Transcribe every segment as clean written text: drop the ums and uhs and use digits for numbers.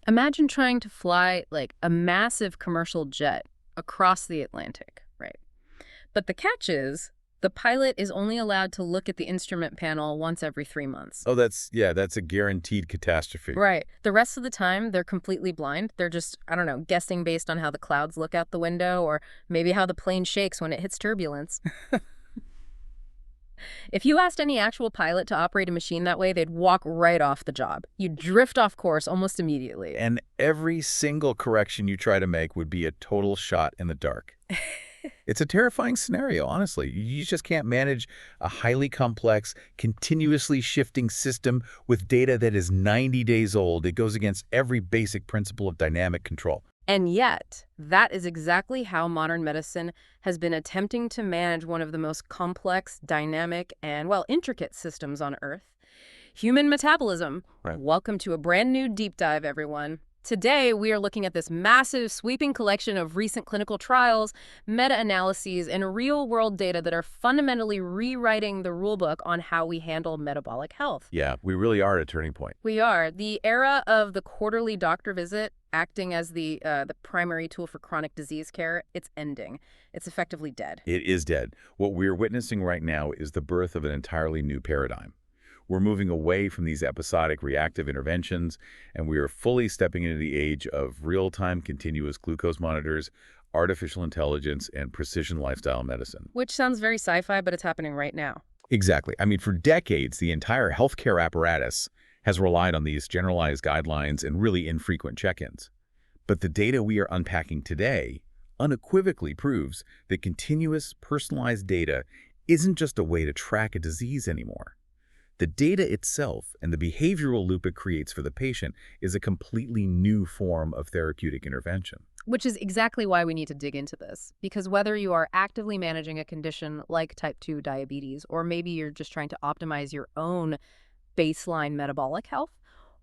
Imagine trying to fly like a massive commercial jet across the Atlantic, right? But the catch is, the pilot is only allowed to look at the instrument panel once every 3 months. Oh, that's a guaranteed catastrophe. Right. The rest of the time, they're completely blind. They're just, I don't know, guessing based on how the clouds look out the window or maybe how the plane shakes when it hits turbulence. If you asked any actual pilot to operate a machine that way, they'd walk right off the job. You'd drift off course almost immediately. And every single correction you try to make would be a total shot in the dark. It's a terrifying scenario, honestly. You just can't manage a highly complex, continuously shifting system with data that is 90 days old. It goes against every basic principle of dynamic control. And yet, that is exactly how modern medicine has been attempting to manage one of the most complex, dynamic, and, well, intricate systems on Earth. Human metabolism. Right. Welcome to a brand new deep dive, everyone. Today, we are looking at this massive, sweeping collection of recent clinical trials, meta-analyses, and real-world data that are fundamentally rewriting the rulebook on how we handle metabolic health. Yeah, we really are at a turning point. We are. The era of the quarterly doctor visit acting as the primary tool for chronic disease care, it's ending. It's effectively dead. It is dead. What we're witnessing right now is the birth of an entirely new paradigm. We're moving away from these episodic reactive interventions, and we are fully stepping into the age of real-time continuous glucose monitors, artificial intelligence, and precision lifestyle medicine. Which sounds very sci-fi, but it's happening right now. Exactly. I mean, for decades, the entire healthcare apparatus has relied on these generalized guidelines and really infrequent check-ins. But the data we are unpacking today unequivocally proves that continuous, personalized data isn't just a way to track a disease anymore. The data itself and the behavioral loop it creates for the patient is a completely new form of therapeutic intervention. Which is exactly why we need to dig into this. Because whether you are actively managing a condition like type 2 diabetes, or maybe you're just trying to optimize your own baseline metabolic health,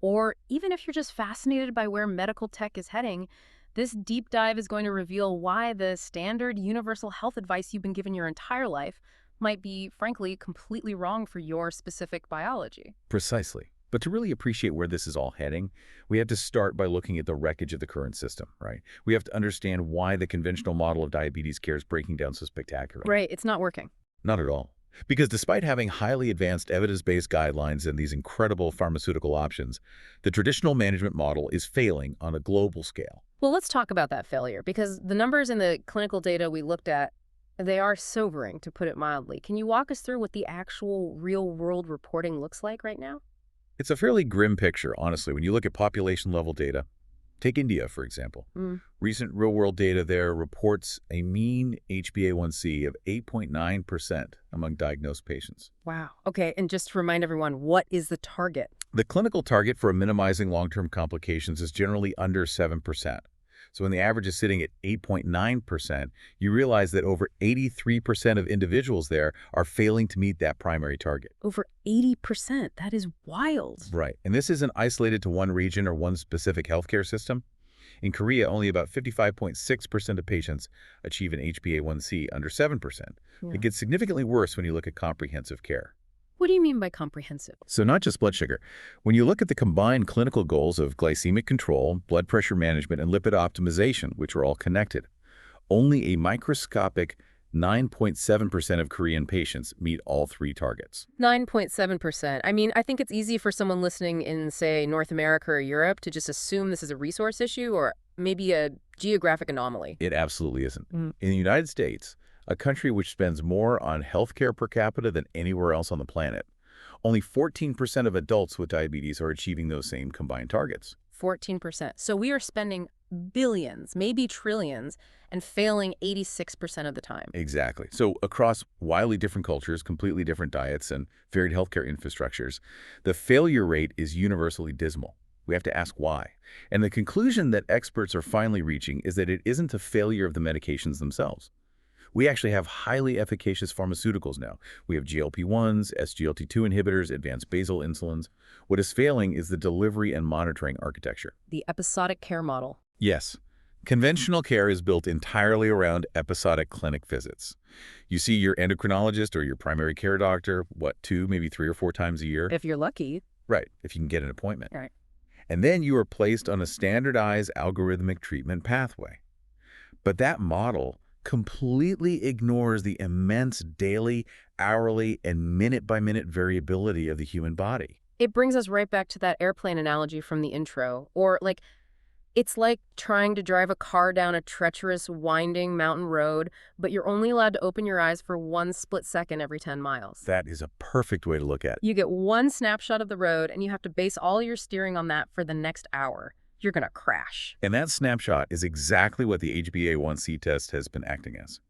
or even if you're just fascinated by where medical tech is heading, this deep dive is going to reveal why the standard universal health advice you've been given your entire life might be, frankly, completely wrong for your specific biology. Precisely. But to really appreciate where this is all heading, we have to start by looking at the wreckage of the current system, right? We have to understand why the conventional model of diabetes care is breaking down so spectacularly. Right, it's not working. Not at all. Because despite having highly advanced evidence-based guidelines and these incredible pharmaceutical options, the traditional management model is failing on a global scale. Well, let's talk about that failure, because the numbers in the clinical data we looked at, they are sobering, to put it mildly. Can you walk us through what the actual real-world reporting looks like right now? It's a fairly grim picture, honestly, when you look at population-level data. Take India, for example. Recent real-world data there reports a mean HbA1c of 8.9% among diagnosed patients. Wow. Okay, and just to remind everyone, what is the target? The clinical target for minimizing long-term complications is generally under 7%. So when the average is sitting at 8.9%, you realize that over 83% of individuals there are failing to meet that primary target. Over 80%. That is wild. Right. And this isn't isolated to one region or one specific healthcare system. In Korea, only about 55.6% of patients achieve an HbA1c under 7%. Yeah. It gets significantly worse when you look at comprehensive care. What do you mean by comprehensive? So not just blood sugar. When you look at the combined clinical goals of glycemic control, blood pressure management, and lipid optimization, which are all connected, only a microscopic 9.7% of Korean patients meet all three targets. 9.7%. I mean, I think it's easy for someone listening in, say, North America or Europe to just assume this is a resource issue or maybe a geographic anomaly. It absolutely isn't. In the United States, a country which spends more on healthcare per capita than anywhere else on the planet, only 14% of adults with diabetes are achieving those same combined targets. 14%. So we are spending billions, maybe trillions, and failing 86% of the time. Exactly. So across wildly different cultures, completely different diets, and varied healthcare infrastructures, the failure rate is universally dismal. We have to ask why. And the conclusion that experts are finally reaching is that it isn't a failure of the medications themselves. We actually have highly efficacious pharmaceuticals now. We have GLP-1s, SGLT2 inhibitors, advanced basal insulins. What is failing is the delivery and monitoring architecture. The episodic care model. Yes. Conventional care is built entirely around episodic clinic visits. You see your endocrinologist or your primary care doctor, 2, maybe 3 or 4 times a year? If you're lucky. Right, if you can get an appointment. Right. And then you are placed on a standardized algorithmic treatment pathway. But that model completely ignores the immense daily, hourly, and minute-by-minute variability of the human body. It brings us right back to that airplane analogy from the intro, or it's like trying to drive a car down a treacherous, winding mountain road, but you're only allowed to open your eyes for one split second every 10 miles. That is a perfect way to look at it. You get one snapshot of the road, and you have to base all your steering on that for the next hour. You're going to crash. And that snapshot is exactly what the HbA1c test has been acting as.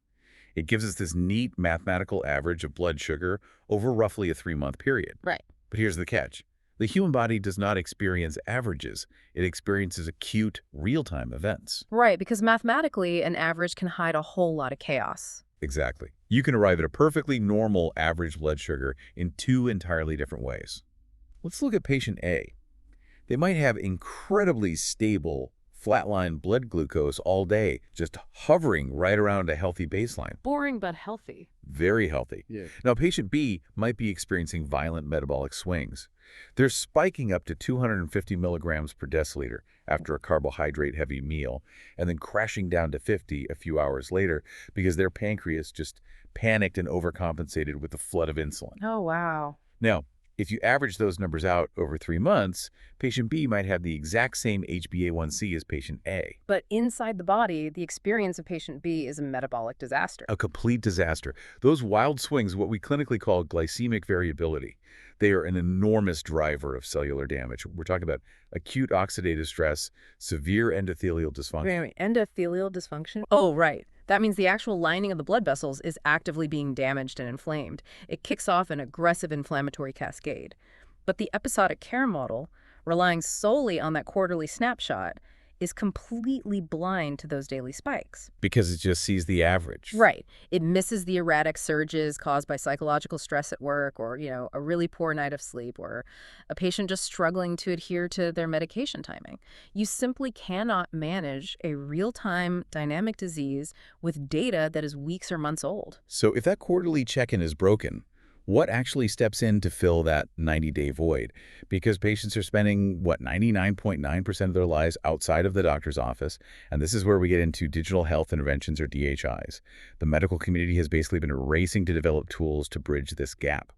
It gives us this neat mathematical average of blood sugar over roughly a 3-month period. Right. But here's the catch. The human body does not experience averages. It experiences acute, real-time events. Right, because mathematically, an average can hide a whole lot of chaos. Exactly. You can arrive at a perfectly normal average blood sugar in 2 entirely different ways. Let's look at patient A. They might have incredibly stable, flatline blood glucose all day, just hovering right around a healthy baseline. Boring but healthy. Very healthy. Yeah. Now, patient B might be experiencing violent metabolic swings. They're spiking up to 250 milligrams per deciliter after a carbohydrate-heavy meal, and then crashing down to 50 a few hours later because their pancreas just panicked and overcompensated with a flood of insulin. Oh, wow. Now, if you average those numbers out over 3 months, patient B might have the exact same HbA1c as patient A. But inside the body, the experience of patient B is a metabolic disaster. A complete disaster. Those wild swings, what we clinically call glycemic variability, they are an enormous driver of cellular damage. We're talking about acute oxidative stress, severe endothelial dysfunction. Wait, endothelial dysfunction? Oh, right. That means the actual lining of the blood vessels is actively being damaged and inflamed. It kicks off an aggressive inflammatory cascade. But the episodic care model, relying solely on that quarterly snapshot, is completely blind to those daily spikes. Because it just sees the average. Right. It misses the erratic surges caused by psychological stress at work, or, a really poor night of sleep, or a patient just struggling to adhere to their medication timing. You simply cannot manage a real-time dynamic disease with data that is weeks or months old. So if that quarterly check-in is broken, what actually steps in to fill that 90-day void? Because patients are spending, 99.9% of their lives outside of the doctor's office, and this is where we get into digital health interventions, or DHIs. The medical community has basically been racing to develop tools to bridge this gap.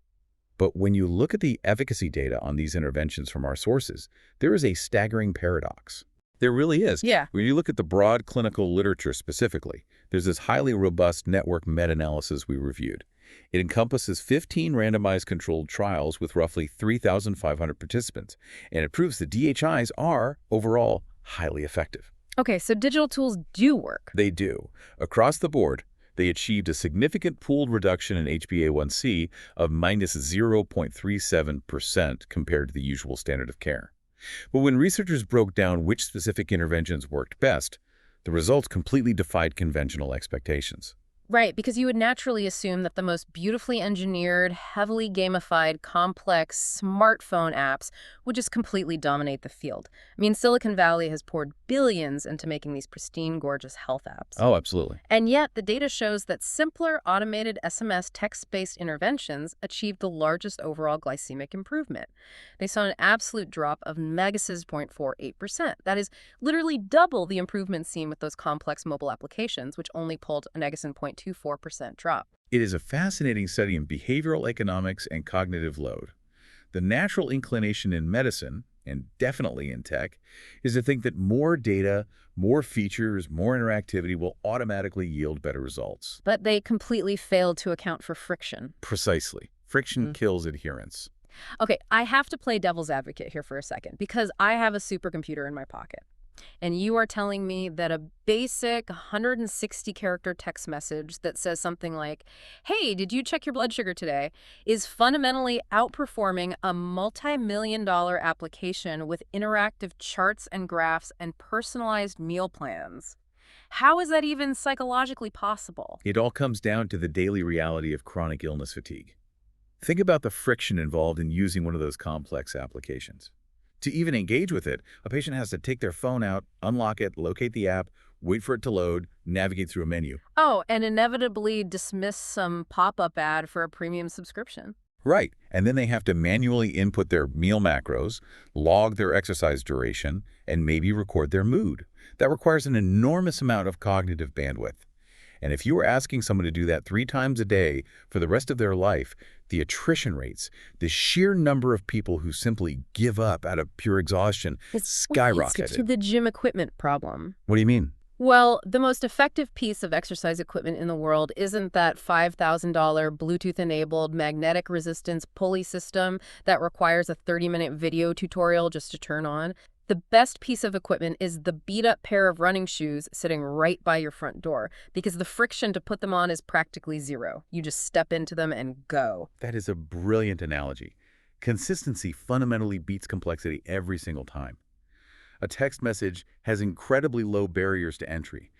But when you look at the efficacy data on these interventions from our sources, there is a staggering paradox. There really is. Yeah. When you look at the broad clinical literature specifically, there's this highly robust network meta-analysis we reviewed. It encompasses 15 randomized controlled trials with roughly 3,500 participants, and it proves that DHIs are, overall, highly effective. Okay, so digital tools do work. They do. Across the board, they achieved a significant pooled reduction in HbA1c of minus 0.37% compared to the usual standard of care. But when researchers broke down which specific interventions worked best, the results completely defied conventional expectations. Right, because you would naturally assume that the most beautifully engineered, heavily gamified, complex smartphone apps would just completely dominate the field. I mean, Silicon Valley has poured billions into making these pristine, gorgeous health apps. Oh, absolutely. And yet, the data shows that simpler, automated SMS text-based interventions achieved the largest overall glycemic improvement. They saw an absolute drop of -0.48%. That is literally double the improvement seen with those complex mobile applications, which only pulled a -0.24% drop. It is a fascinating study in behavioral economics and cognitive load. The natural inclination in medicine, and definitely in tech, is to think that more data, more features, more interactivity will automatically yield better results. But they completely failed to account for friction. Precisely. Friction kills adherence. Okay, I have to play devil's advocate here for a second, because I have a supercomputer in my pocket. And you are telling me that a basic 160-character text message that says something like, "Hey, did you check your blood sugar today?" is fundamentally outperforming a multi-million-dollar application with interactive charts and graphs and personalized meal plans. How is that even psychologically possible? It all comes down to the daily reality of chronic illness fatigue. Think about the friction involved in using one of those complex applications. To even engage with it, a patient has to take their phone out, unlock it, locate the app, wait for it to load, navigate through a menu. Oh, and inevitably dismiss some pop-up ad for a premium subscription. Right. And then they have to manually input their meal macros, log their exercise duration, and maybe record their mood. That requires an enormous amount of cognitive bandwidth. And if you were asking someone to do that 3 times a day for the rest of their life, the attrition rates, the sheer number of people who simply give up out of pure exhaustion It's to skyrocketed. the gym equipment problem. What do you mean? Well, the most effective piece of exercise equipment in the world isn't that $5,000 Bluetooth-enabled magnetic resistance pulley system that requires a 30-minute video tutorial just to turn on. The best piece of equipment is the beat-up pair of running shoes sitting right by your front door, because the friction to put them on is practically zero. You just step into them and go. That is a brilliant analogy. Consistency fundamentally beats complexity every single time. A text message has incredibly low barriers to entry.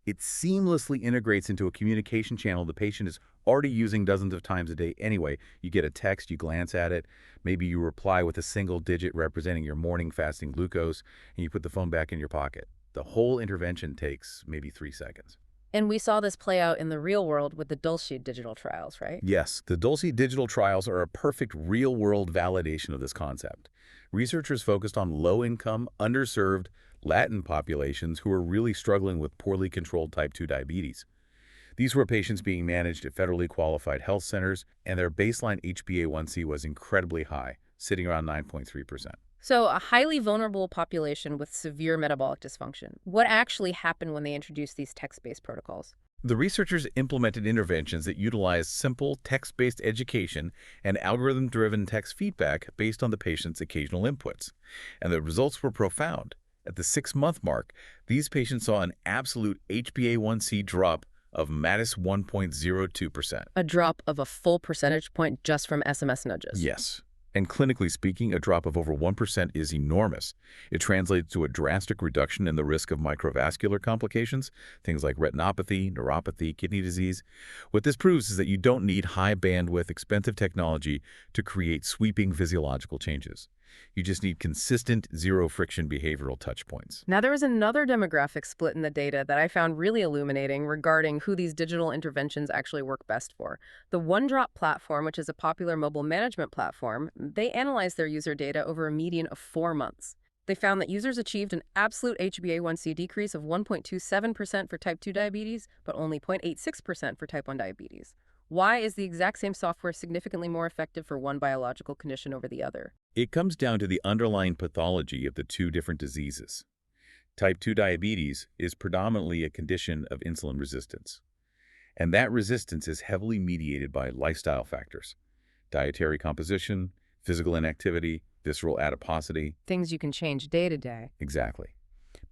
It seamlessly integrates into a communication channel the patient is already using dozens of times a day anyway. You get a text, you glance at it, maybe you reply with a single digit representing your morning fasting glucose, and you put the phone back in your pocket. The whole intervention takes maybe 3 seconds. And we saw this play out in the real world with the Dulce digital trials, right? Yes, the Dulce digital trials are a perfect real-world validation of this concept. Researchers focused on low-income, underserved Latin populations who were really struggling with poorly controlled type 2 diabetes. These were patients being managed at federally qualified health centers, and their baseline HbA1c was incredibly high, sitting around 9.3%. So a highly vulnerable population with severe metabolic dysfunction. What actually happened when they introduced these text-based protocols? The researchers implemented interventions that utilized simple text-based education and algorithm-driven text feedback based on the patient's occasional inputs. And the results were profound. At the 6-month mark, these patients saw an absolute HbA1c drop of -1.02%. A drop of a full percentage point just from SMS nudges. Yes. And clinically speaking, a drop of over 1% is enormous. It translates to a drastic reduction in the risk of microvascular complications, things like retinopathy, neuropathy, kidney disease. What this proves is that you don't need high-bandwidth, expensive technology to create sweeping physiological changes. You just need consistent, zero-friction behavioral touchpoints. Now, there was another demographic split in the data that I found really illuminating regarding who these digital interventions actually work best for. The OneDrop platform, which is a popular mobile management platform, they analyzed their user data over a median of 4 months. They found that users achieved an absolute HbA1c decrease of 1.27% for type 2 diabetes, but only 0.86% for type 1 diabetes. Why is the exact same software significantly more effective for one biological condition over the other? It comes down to the underlying pathology of the 2 different diseases. Type 2 diabetes is predominantly a condition of insulin resistance, and that resistance is heavily mediated by lifestyle factors: dietary composition, physical inactivity, visceral adiposity. Things you can change day to day. Exactly.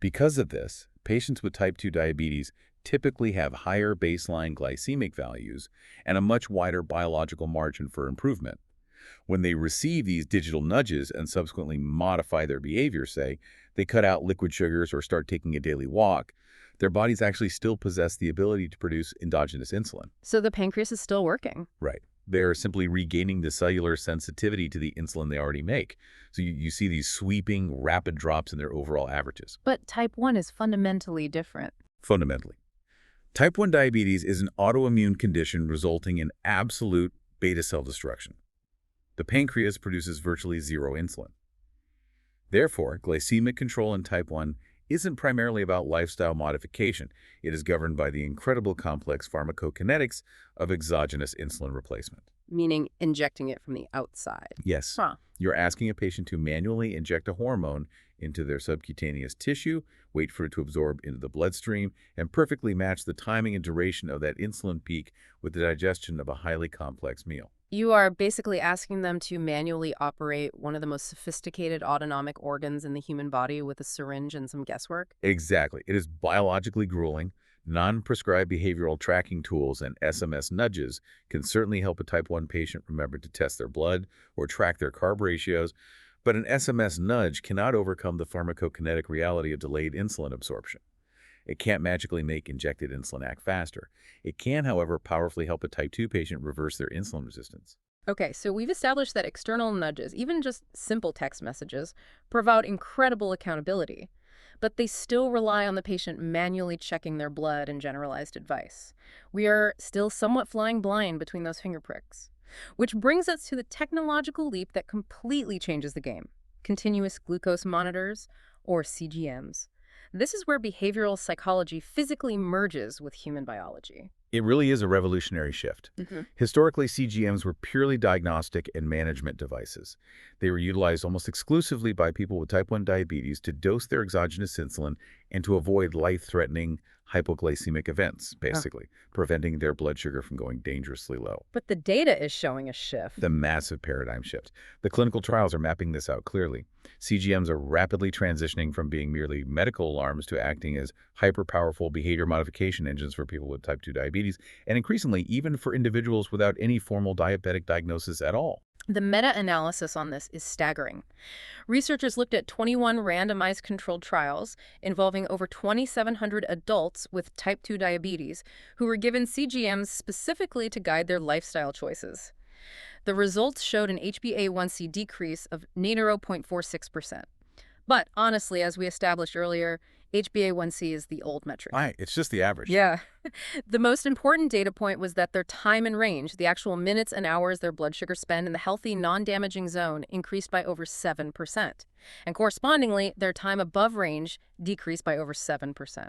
Because of this, patients with type 2 diabetes typically have higher baseline glycemic values and a much wider biological margin for improvement. When they receive these digital nudges and subsequently modify their behavior, say, they cut out liquid sugars or start taking a daily walk, their bodies actually still possess the ability to produce endogenous insulin. So the pancreas is still working. Right. They're simply regaining the cellular sensitivity to the insulin they already make. So you see these sweeping, rapid drops in their overall averages. But type 1 is fundamentally different. Fundamentally, type 1 diabetes is an autoimmune condition resulting in absolute beta cell destruction. The pancreas produces virtually zero insulin. Therefore, glycemic control in type 1 isn't primarily about lifestyle modification. It is governed by the incredible complex pharmacokinetics of exogenous insulin replacement. Meaning injecting it from the outside. Yes, Huh. you're asking a patient to manually inject a hormone into their subcutaneous tissue, wait for it to absorb into the bloodstream, and perfectly match the timing and duration of that insulin peak with the digestion of a highly complex meal. You are basically asking them to manually operate one of the most sophisticated autonomic organs in the human body with a syringe and some guesswork. Exactly. It is biologically grueling. Non-prescribed behavioral tracking tools and SMS nudges can certainly help a type 1 patient remember to test their blood or track their carb ratios, but an SMS nudge cannot overcome the pharmacokinetic reality of delayed insulin absorption. It can't magically make injected insulin act faster. It can, however, powerfully help a type 2 patient reverse their insulin resistance. Okay, so we've established that external nudges, even just simple text messages, provide incredible accountability, but they still rely on the patient manually checking their blood and generalized advice. We are still somewhat flying blind between those finger pricks. Which brings us to the technological leap that completely changes the game: continuous glucose monitors, or CGMs. This is where behavioral psychology physically merges with human biology. It really is a revolutionary shift. Hmm. Historically, CGMs were purely diagnostic and management devices. They were utilized almost exclusively by people with type 1 diabetes to dose their exogenous insulin and to avoid life-threatening hypoglycemic events, basically, preventing their blood sugar from going dangerously low. But the data is showing a shift. The massive paradigm shift. The clinical trials are mapping this out clearly. CGMs are rapidly transitioning from being merely medical alarms to acting as hyper-powerful behavior modification engines for people with type 2 diabetes, and increasingly even for individuals without any formal diabetic diagnosis at all. The meta-analysis on this is staggering. Researchers looked at 21 randomized controlled trials involving over 2,700 adults with type 2 diabetes who were given CGMs specifically to guide their lifestyle choices. The results showed an HbA1c decrease of 0.46%. But honestly, as we established earlier, HbA1c is the old metric. Right, it's just the average. Yeah. The most important data point was that their time in range, the actual minutes and hours their blood sugar spend in the healthy, non-damaging zone, increased by over 7%. And correspondingly, their time above range decreased by over 7%.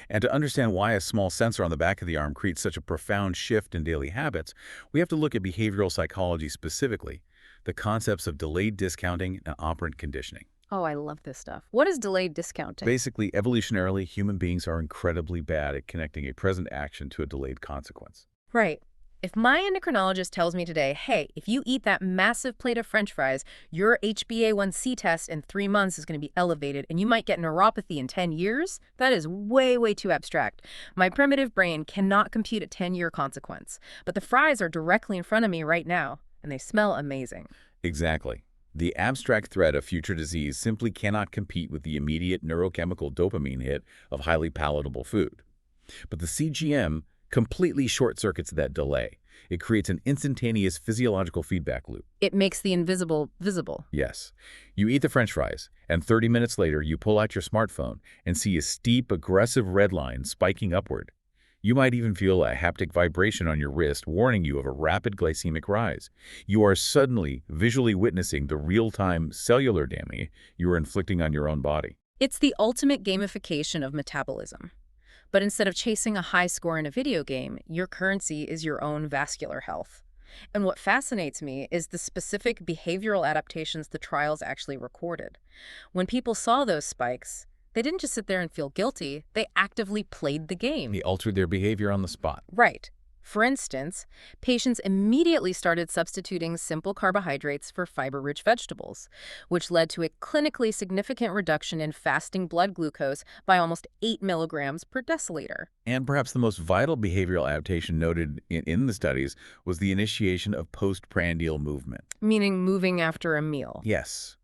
And to understand why a small sensor on the back of the arm creates such a profound shift in daily habits, we have to look at behavioral psychology specifically, the concepts of delayed discounting and operant conditioning. Oh, I love this stuff. What is delayed discounting? Basically, evolutionarily, human beings are incredibly bad at connecting a present action to a delayed consequence. Right. If my endocrinologist tells me today, hey, if you eat that massive plate of French fries, your HbA1c test in 3 months is going to be elevated and you might get neuropathy in 10 years, that is way, way too abstract. My primitive brain cannot compute a 10-year consequence. But the fries are directly in front of me right now, and they smell amazing. Exactly. The abstract threat of future disease simply cannot compete with the immediate neurochemical dopamine hit of highly palatable food. But the CGM completely short-circuits that delay. It creates an instantaneous physiological feedback loop. It makes the invisible visible. Yes. You eat the French fries, and 30 minutes later you pull out your smartphone and see a steep, aggressive red line spiking upward. You might even feel a haptic vibration on your wrist warning you of a rapid glycemic rise. You are suddenly visually witnessing the real-time cellular damage you are inflicting on your own body. It's the ultimate gamification of metabolism. But instead of chasing a high score in a video game, your currency is your own vascular health. And what fascinates me is the specific behavioral adaptations the trials actually recorded. When people saw those spikes, they didn't just sit there and feel guilty, they actively played the game. They altered their behavior on the spot. Right. For instance, patients immediately started substituting simple carbohydrates for fiber-rich vegetables, which led to a clinically significant reduction in fasting blood glucose by almost 8 milligrams per deciliter. And perhaps the most vital behavioral adaptation noted in the studies was the initiation of postprandial movement. Meaning moving after a meal. Yes.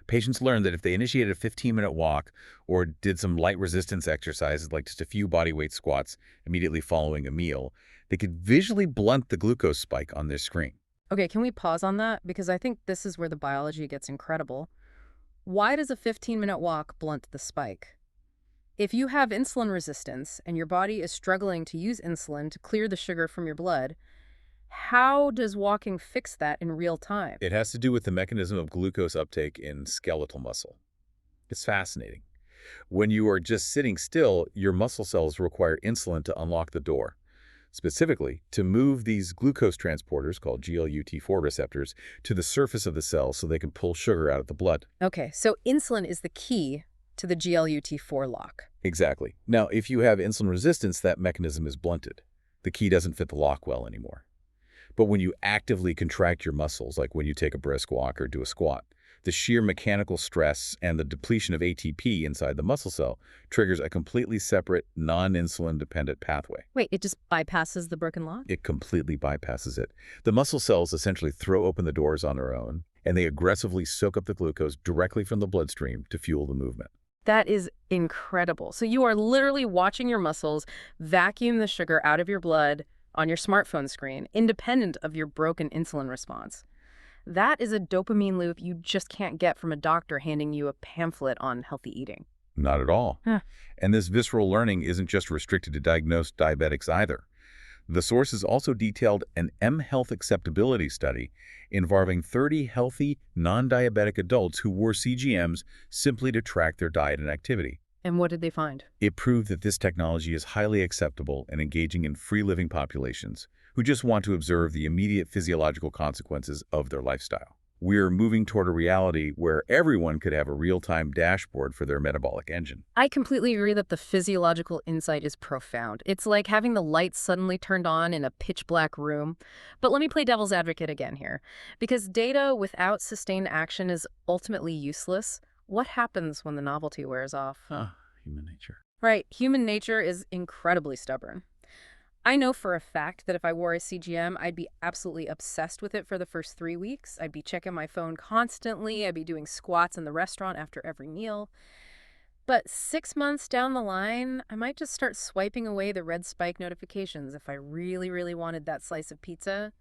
Patients learned that if they initiated a 15-minute walk or did some light resistance exercises like just a few bodyweight squats immediately following a meal, they could visually blunt the glucose spike on their screen. Okay, can we pause on that? Because I think this is where the biology gets incredible. Why does a 15-minute walk blunt the spike? If you have insulin resistance and your body is struggling to use insulin to clear the sugar from your blood, how does walking fix that in real time? It has to do with the mechanism of glucose uptake in skeletal muscle. It's fascinating. When you are just sitting still, your muscle cells require insulin to unlock the door. Specifically, to move these glucose transporters, called GLUT4 receptors, to the surface of the cell so they can pull sugar out of the blood. Okay, so insulin is the key to the GLUT4 lock. Exactly. Now, if you have insulin resistance, that mechanism is blunted. The key doesn't fit the lock well anymore. But when you actively contract your muscles, like when you take a brisk walk or do a squat, the sheer mechanical stress and the depletion of ATP inside the muscle cell triggers a completely separate, non-insulin-dependent pathway. Wait, it just bypasses the broken lock? It completely bypasses it. The muscle cells essentially throw open the doors on their own, and they aggressively soak up the glucose directly from the bloodstream to fuel the movement. That is incredible. So you are literally watching your muscles vacuum the sugar out of your blood on your smartphone screen, independent of your broken insulin response. That is a dopamine loop you just can't get from a doctor handing you a pamphlet on healthy eating. Not at all. Huh. And this visceral learning isn't just restricted to diagnosed diabetics either. The sources also detailed an M-Health acceptability study involving 30 healthy, non-diabetic adults who wore CGMs simply to track their diet and activity. And what did they find? It proved that this technology is highly acceptable and engaging in free-living populations who just want to observe the immediate physiological consequences of their lifestyle. We're moving toward a reality where everyone could have a real-time dashboard for their metabolic engine. I completely agree that the physiological insight is profound. It's like having the lights suddenly turned on in a pitch-black room. But let me play devil's advocate again here. Because data without sustained action is ultimately useless. What happens when the novelty wears off? Human nature. Right, human nature is incredibly stubborn. I know for a fact that if I wore a CGM, I'd be absolutely obsessed with it for the first 3 weeks. I'd be checking my phone constantly. I'd be doing squats in the restaurant after every meal. But 6 months down the line, I might just start swiping away the red spike notifications if I really, really wanted that slice of pizza.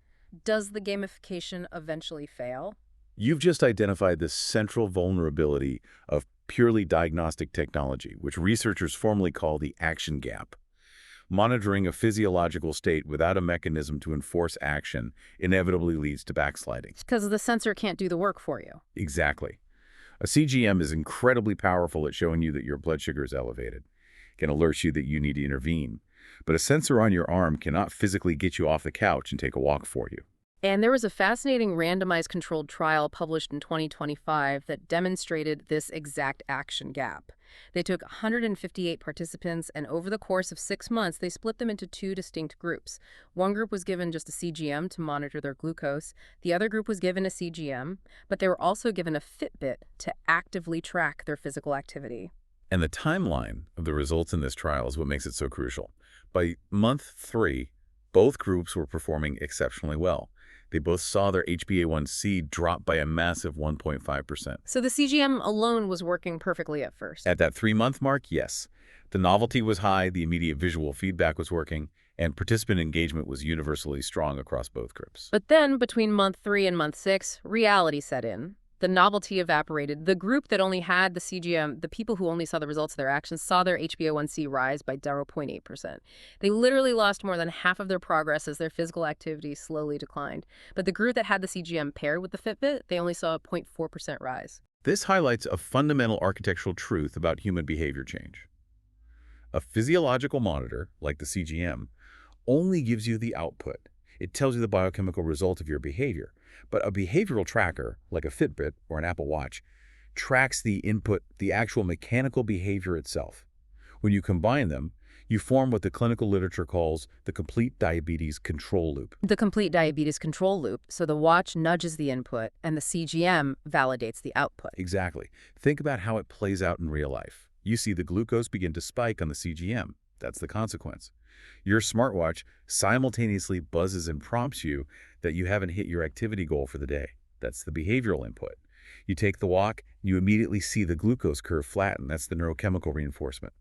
Does the gamification eventually fail? You've just identified the central vulnerability of purely diagnostic technology, which researchers formally call the action gap. Monitoring a physiological state without a mechanism to enforce action inevitably leads to backsliding. Because the sensor can't do the work for you. Exactly. A CGM is incredibly powerful at showing you that your blood sugar is elevated. It can alert you that you need to intervene. But a sensor on your arm cannot physically get you off the couch and take a walk for you. And there was a fascinating randomized controlled trial published in 2025 that demonstrated this exact action gap. They took 158 participants, and over the course of 6 months, they split them into 2 distinct groups. One group was given just a CGM to monitor their glucose. The other group was given a CGM, but they were also given a Fitbit to actively track their physical activity. And the timeline of the results in this trial is what makes it so crucial. By month 3, both groups were performing exceptionally well. They both saw their HbA1c drop by a massive 1.5%. So the CGM alone was working perfectly at first. At that 3-month mark, yes. The novelty was high, the immediate visual feedback was working, and participant engagement was universally strong across both groups. But then, between month 3 and month 6, reality set in. The novelty evaporated. The group that only had the CGM, the people who only saw the results of their actions, saw their HbA1c rise by 0.8%. They literally lost more than half of their progress as their physical activity slowly declined. But the group that had the CGM paired with the Fitbit, they only saw a 0.4% rise. This highlights a fundamental architectural truth about human behavior change. A physiological monitor, like the CGM, only gives you the output. It tells you the biochemical result of your behavior. But a behavioral tracker, like a Fitbit or an Apple Watch, tracks the input, the actual mechanical behavior itself. When you combine them, you form what the clinical literature calls the complete diabetes control loop. The complete diabetes control loop, so the watch nudges the input and the CGM validates the output. Exactly. Think about how it plays out in real life. You see the glucose begin to spike on the CGM. That's the consequence. Your smartwatch simultaneously buzzes and prompts you that you haven't hit your activity goal for the day. That's the behavioral input. You take the walk, you immediately see the glucose curve flatten. That's the neurochemical reinforcement.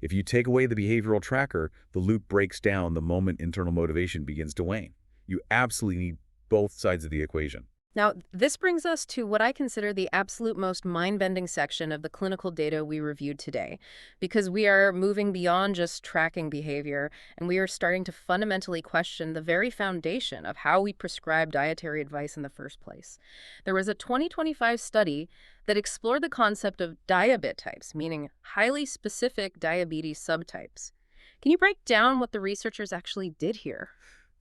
If you take away the behavioral tracker, the loop breaks down the moment internal motivation begins to wane. You absolutely need both sides of the equation. Now, this brings us to what I consider the absolute most mind-bending section of the clinical data we reviewed today, because we are moving beyond just tracking behavior, and we are starting to fundamentally question the very foundation of how we prescribe dietary advice in the first place. There was a 2025 study that explored the concept of diabet types, meaning highly specific diabetes subtypes. Can you break down what the researchers actually did here?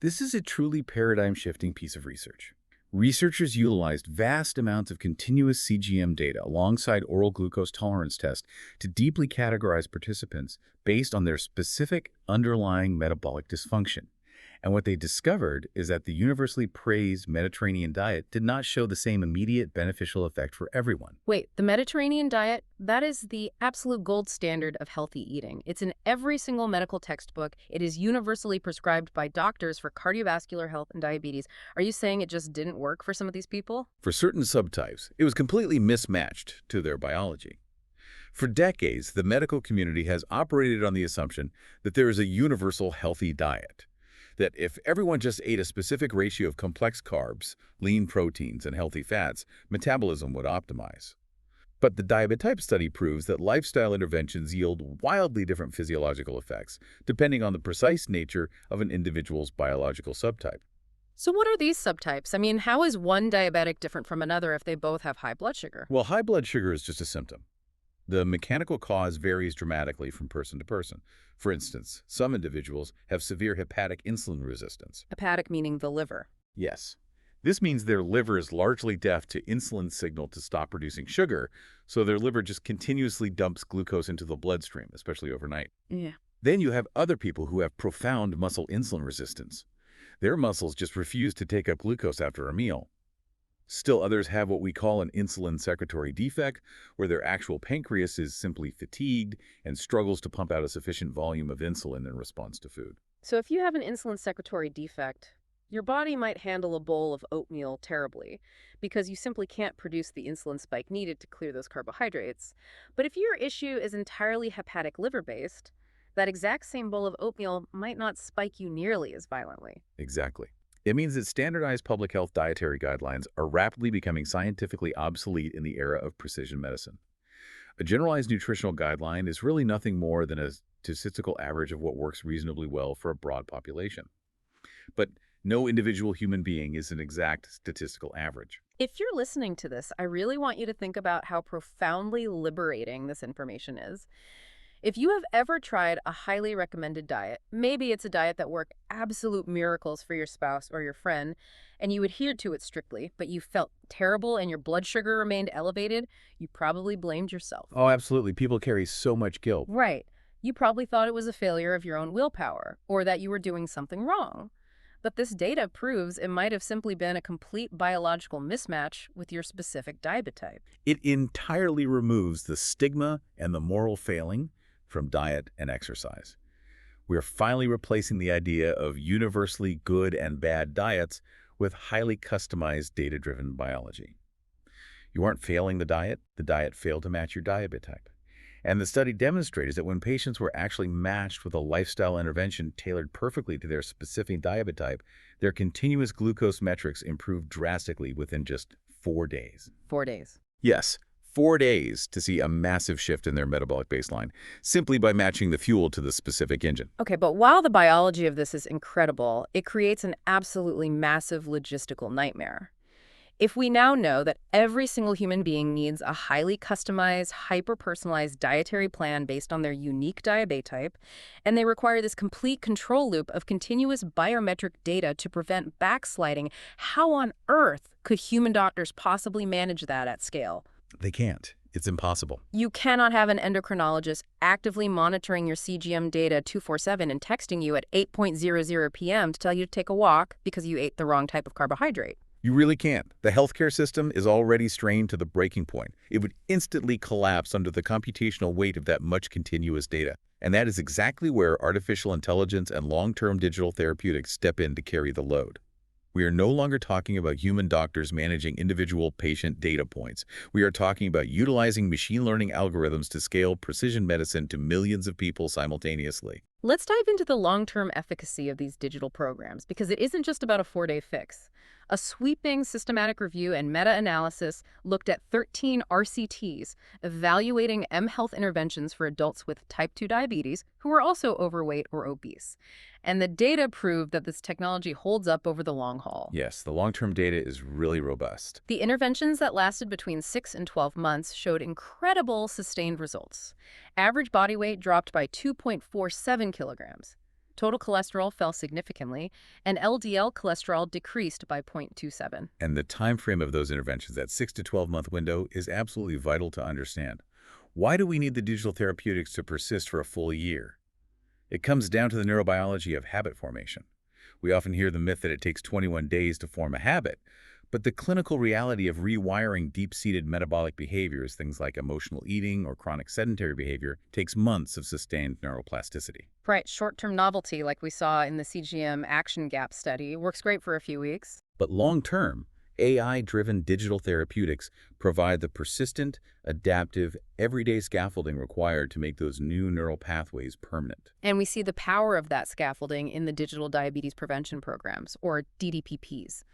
This is a truly paradigm-shifting piece of research. Researchers utilized vast amounts of continuous CGM data alongside oral glucose tolerance tests to deeply categorize participants based on their specific underlying metabolic dysfunction. And what they discovered is that the universally praised Mediterranean diet did not show the same immediate beneficial effect for everyone. Wait, the Mediterranean diet, that is the absolute gold standard of healthy eating. It's in every single medical textbook. It is universally prescribed by doctors for cardiovascular health and diabetes. Are you saying it just didn't work for some of these people? For certain subtypes, it was completely mismatched to their biology. For decades, the medical community has operated on the assumption that there is a universal healthy diet. That if everyone just ate a specific ratio of complex carbs, lean proteins, and healthy fats, metabolism would optimize. But the diabetype study proves that lifestyle interventions yield wildly different physiological effects, depending on the precise nature of an individual's biological subtype. So what are these subtypes? I mean, how is one diabetic different from another if they both have high blood sugar? Well, high blood sugar is just a symptom. The mechanical cause varies dramatically from person to person. For instance, some individuals have severe hepatic insulin resistance. Hepatic meaning the liver. Yes. This means their liver is largely deaf to insulin signal to stop producing sugar, so their liver just continuously dumps glucose into the bloodstream, especially overnight. Yeah. Then you have other people who have profound muscle insulin resistance. Their muscles just refuse to take up glucose after a meal. Still others have what we call an insulin secretory defect, where their actual pancreas is simply fatigued and struggles to pump out a sufficient volume of insulin in response to food. So if you have an insulin secretory defect, your body might handle a bowl of oatmeal terribly because you simply can't produce the insulin spike needed to clear those carbohydrates. But if your issue is entirely hepatic liver-based, that exact same bowl of oatmeal might not spike you nearly as violently. Exactly. It means that standardized public health dietary guidelines are rapidly becoming scientifically obsolete in the era of precision medicine. A generalized nutritional guideline is really nothing more than a statistical average of what works reasonably well for a broad population. But no individual human being is an exact statistical average. If you're listening to this, I really want you to think about how profoundly liberating this information is. If you have ever tried a highly recommended diet, maybe it's a diet that worked absolute miracles for your spouse or your friend, and you adhered to it strictly, but you felt terrible and your blood sugar remained elevated, you probably blamed yourself. Oh, absolutely. People carry so much guilt. Right. You probably thought it was a failure of your own willpower, or that you were doing something wrong. But this data proves it might have simply been a complete biological mismatch with your specific diet type. It entirely removes the stigma and the moral failing from diet and exercise. We are finally replacing the idea of universally good and bad diets with highly customized data-driven biology. You aren't failing the diet failed to match your diet type. And the study demonstrated that when patients were actually matched with a lifestyle intervention tailored perfectly to their specific diet type, their continuous glucose metrics improved drastically within just 4 days. 4 days. Yes, 4 days to see a massive shift in their metabolic baseline, simply by matching the fuel to the specific engine. Okay, but while the biology of this is incredible, it creates an absolutely massive logistical nightmare. If we now know that every single human being needs a highly customized, hyper-personalized dietary plan based on their unique diet type, and they require this complete control loop of continuous biometric data to prevent backsliding, how on earth could human doctors possibly manage that at scale? They can't. It's impossible. You cannot have an endocrinologist actively monitoring your CGM data 24/7 and texting you at 8:00 p.m. to tell you to take a walk because you ate the wrong type of carbohydrate. You really can't. The healthcare system is already strained to the breaking point. It would instantly collapse under the computational weight of that much continuous data. And that is exactly where artificial intelligence and long-term digital therapeutics step in to carry the load. We are no longer talking about human doctors managing individual patient data points. We are talking about utilizing machine learning algorithms to scale precision medicine to millions of people simultaneously. Let's dive into the long-term efficacy of these digital programs, because it isn't just about a 4-day fix. A sweeping systematic review and meta-analysis looked at 13 RCTs evaluating mHealth interventions for adults with type 2 diabetes who are also overweight or obese. And the data proved that this technology holds up over the long haul. Yes, the long-term data is really robust. The interventions that lasted between 6 and 12 months showed incredible sustained results. Average body weight dropped by 2.47 kilograms. Total cholesterol fell significantly, and LDL cholesterol decreased by 0.27. And the time frame of those interventions, that 6 to 12-month window, is absolutely vital to understand. Why do we need the digital therapeutics to persist for a full year? It comes down to the neurobiology of habit formation. We often hear the myth that it takes 21 days to form a habit, but the clinical reality of rewiring deep-seated metabolic behaviors, things like emotional eating or chronic sedentary behavior, takes months of sustained neuroplasticity. Right, short-term novelty, like we saw in the CGM Action Gap study, works great for a few weeks. But long-term, AI-driven digital therapeutics provide the persistent, adaptive, everyday scaffolding required to make those new neural pathways permanent. And we see the power of that scaffolding in the digital diabetes prevention programs, or DDPPs.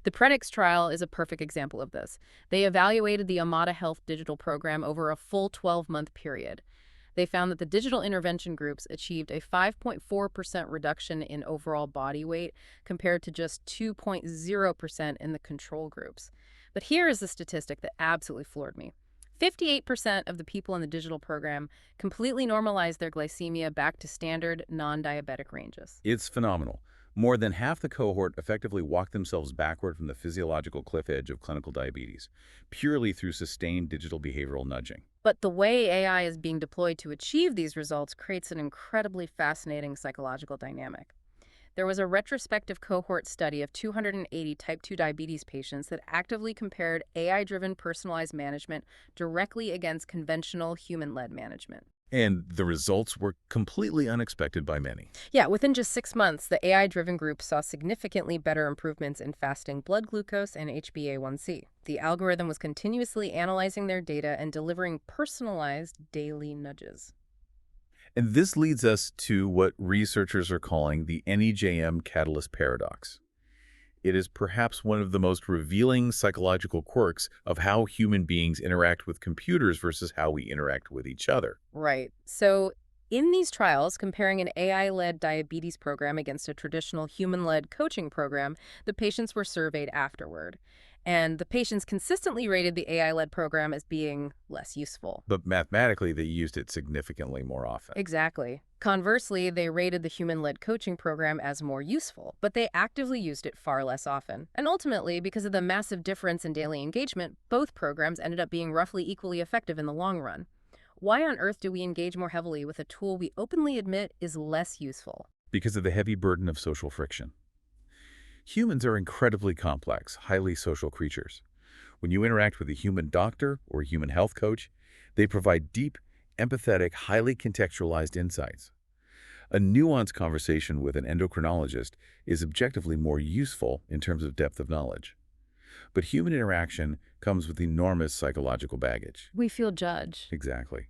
The Predix trial is a perfect example of this. They evaluated the Amada Health digital program over a full 12-month period. They found that the digital intervention groups achieved a 5.4% reduction in overall body weight compared to just 2.0% in the control groups. But here is the statistic that absolutely floored me. 58% of the people in the digital program completely normalized their glycemia back to standard non-diabetic ranges. It's phenomenal. More than half the cohort effectively walked themselves backward from the physiological cliff edge of clinical diabetes, purely through sustained digital behavioral nudging. But the way AI is being deployed to achieve these results creates an incredibly fascinating psychological dynamic. There was a retrospective cohort study of 280 type 2 diabetes patients that actively compared AI-driven personalized management directly against conventional human-led management. And the results were completely unexpected by many. Yeah, within just 6 months, the AI-driven group saw significantly better improvements in fasting blood glucose and HbA1c. The algorithm was continuously analyzing their data and delivering personalized daily nudges. And this leads us to what researchers are calling the NEJM catalyst paradox. It is perhaps one of the most revealing psychological quirks of how human beings interact with computers versus how we interact with each other. Right. So in these trials, comparing an AI-led diabetes program against a traditional human-led coaching program, the patients were surveyed afterward. And the patients consistently rated the AI-led program as being less useful. But mathematically, they used it significantly more often. Exactly. Conversely, they rated the human-led coaching program as more useful, but they actively used it far less often. And ultimately, because of the massive difference in daily engagement, both programs ended up being roughly equally effective in the long run. Why on earth do we engage more heavily with a tool we openly admit is less useful? Because of the heavy burden of social friction. Humans are incredibly complex, highly social creatures. When you interact with a human doctor or a human health coach, they provide deep, empathetic, highly contextualized insights. A nuanced conversation with an endocrinologist is objectively more useful in terms of depth of knowledge. But human interaction comes with enormous psychological baggage. We feel judged. Exactly.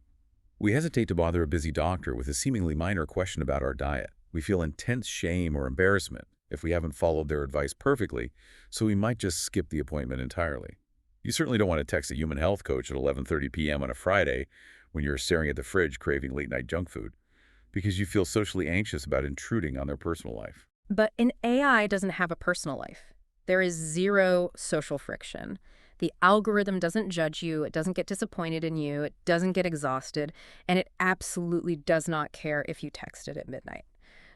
We hesitate to bother a busy doctor with a seemingly minor question about our diet. We feel intense shame or embarrassment if we haven't followed their advice perfectly, so we might just skip the appointment entirely. You certainly don't want to text a human health coach at 11:30 p.m. on a Friday when you're staring at the fridge craving late-night junk food, because you feel socially anxious about intruding on their personal life. But an AI doesn't have a personal life. There is zero social friction. The algorithm doesn't judge you, it doesn't get disappointed in you, it doesn't get exhausted, and it absolutely does not care if you text it at midnight.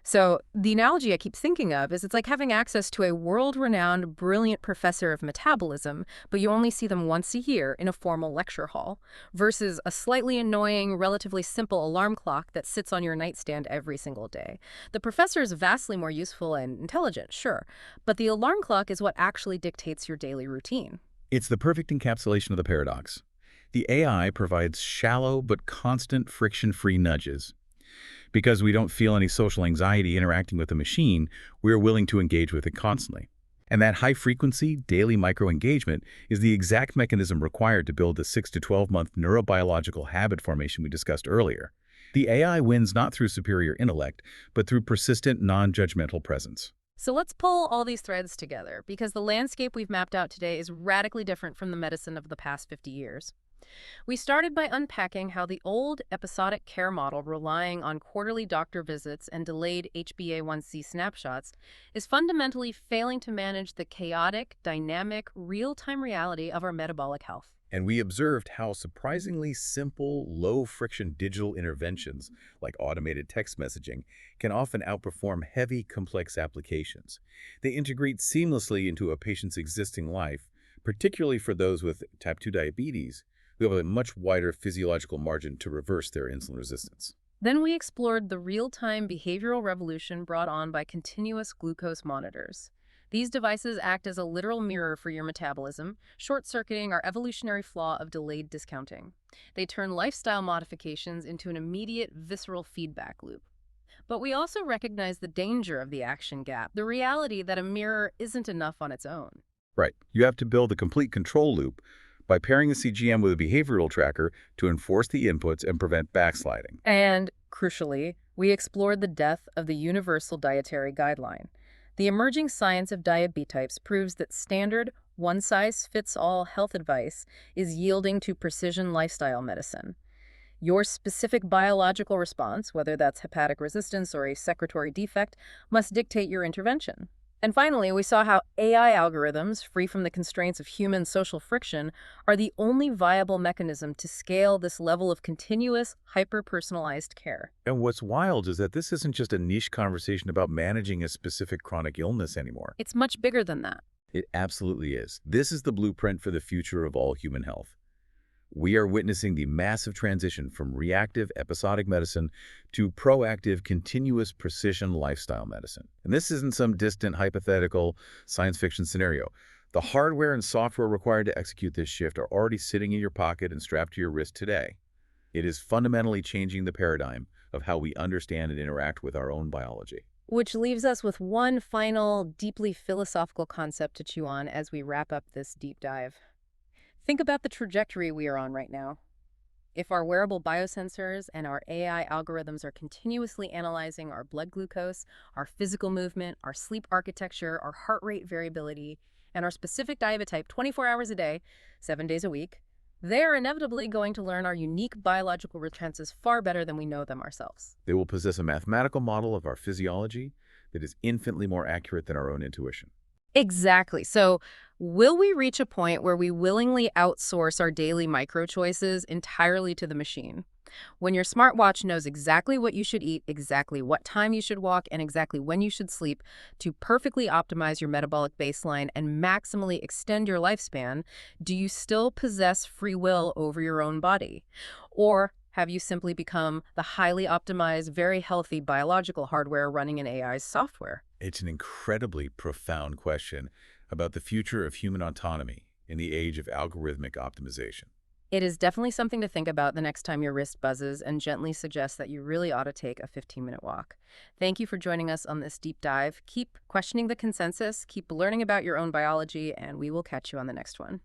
So the analogy I keep thinking of is it's like having access to a world-renowned, brilliant professor of metabolism, but you only see them once a year in a formal lecture hall, versus a slightly annoying, relatively simple alarm clock that sits on your nightstand every single day. The professor is vastly more useful and intelligent, sure, but the alarm clock is what actually dictates your daily routine. It's the perfect encapsulation of the paradox. The AI provides shallow but constant friction-free nudges. Because we don't feel any social anxiety interacting with the machine, we're willing to engage with it constantly. And that high-frequency, daily micro-engagement is the exact mechanism required to build the 6 to 12-month neurobiological habit formation we discussed earlier. The AI wins not through superior intellect, but through persistent, non-judgmental presence. So let's pull all these threads together, because the landscape we've mapped out today is radically different from the medicine of the past 50 years. We started by unpacking how the old episodic care model relying on quarterly doctor visits and delayed HbA1c snapshots is fundamentally failing to manage the chaotic, dynamic, real-time reality of our metabolic health. And we observed how surprisingly simple, low-friction digital interventions, like automated text messaging, can often outperform heavy, complex applications. They integrate seamlessly into a patient's existing life, particularly for those with type 2 diabetes, who have a much wider physiological margin to reverse their insulin resistance. Then we explored the real-time behavioral revolution brought on by continuous glucose monitors. These devices act as a literal mirror for your metabolism, short-circuiting our evolutionary flaw of delayed discounting. They turn lifestyle modifications into an immediate, visceral feedback loop. But we also recognize the danger of the action gap, the reality that a mirror isn't enough on its own. Right. You have to build a complete control loop by pairing the CGM with a behavioral tracker to enforce the inputs and prevent backsliding. And, crucially, we explored the death of the Universal Dietary Guideline. The emerging science of diabetes types proves that standard, one-size-fits-all health advice is yielding to precision lifestyle medicine. Your specific biological response, whether that's hepatic resistance or a secretory defect, must dictate your intervention. And finally, we saw how AI algorithms, free from the constraints of human social friction, are the only viable mechanism to scale this level of continuous, hyper-personalized care. And what's wild is that this isn't just a niche conversation about managing a specific chronic illness anymore. It's much bigger than that. It absolutely is. This is the blueprint for the future of all human health. We are witnessing the massive transition from reactive episodic medicine to proactive continuous precision lifestyle medicine. And this isn't some distant hypothetical science fiction scenario. The hardware and software required to execute this shift are already sitting in your pocket and strapped to your wrist today. It is fundamentally changing the paradigm of how we understand and interact with our own biology. Which leaves us with one final, deeply philosophical concept to chew on as we wrap up this deep dive. Think about the trajectory we are on right now. If our wearable biosensors and our AI algorithms are continuously analyzing our blood glucose, our physical movement, our sleep architecture, our heart rate variability, and our specific diabetes type 24 hours a day, 7 days a week, they are inevitably going to learn our unique biological responses far better than we know them ourselves. They will possess a mathematical model of our physiology that is infinitely more accurate than our own intuition. Exactly. So, will we reach a point where we willingly outsource our daily micro choices entirely to the machine? When your smartwatch knows exactly what you should eat, exactly what time you should walk, and exactly when you should sleep to perfectly optimize your metabolic baseline and maximally extend your lifespan, do you still possess free will over your own body? Or have you simply become the highly optimized, very healthy biological hardware running in AI's software? It's an incredibly profound question about the future of human autonomy in the age of algorithmic optimization. It is definitely something to think about the next time your wrist buzzes and gently suggest that you really ought to take a 15-minute walk. Thank you for joining us on this deep dive. Keep questioning the consensus, keep learning about your own biology, and we will catch you on the next one.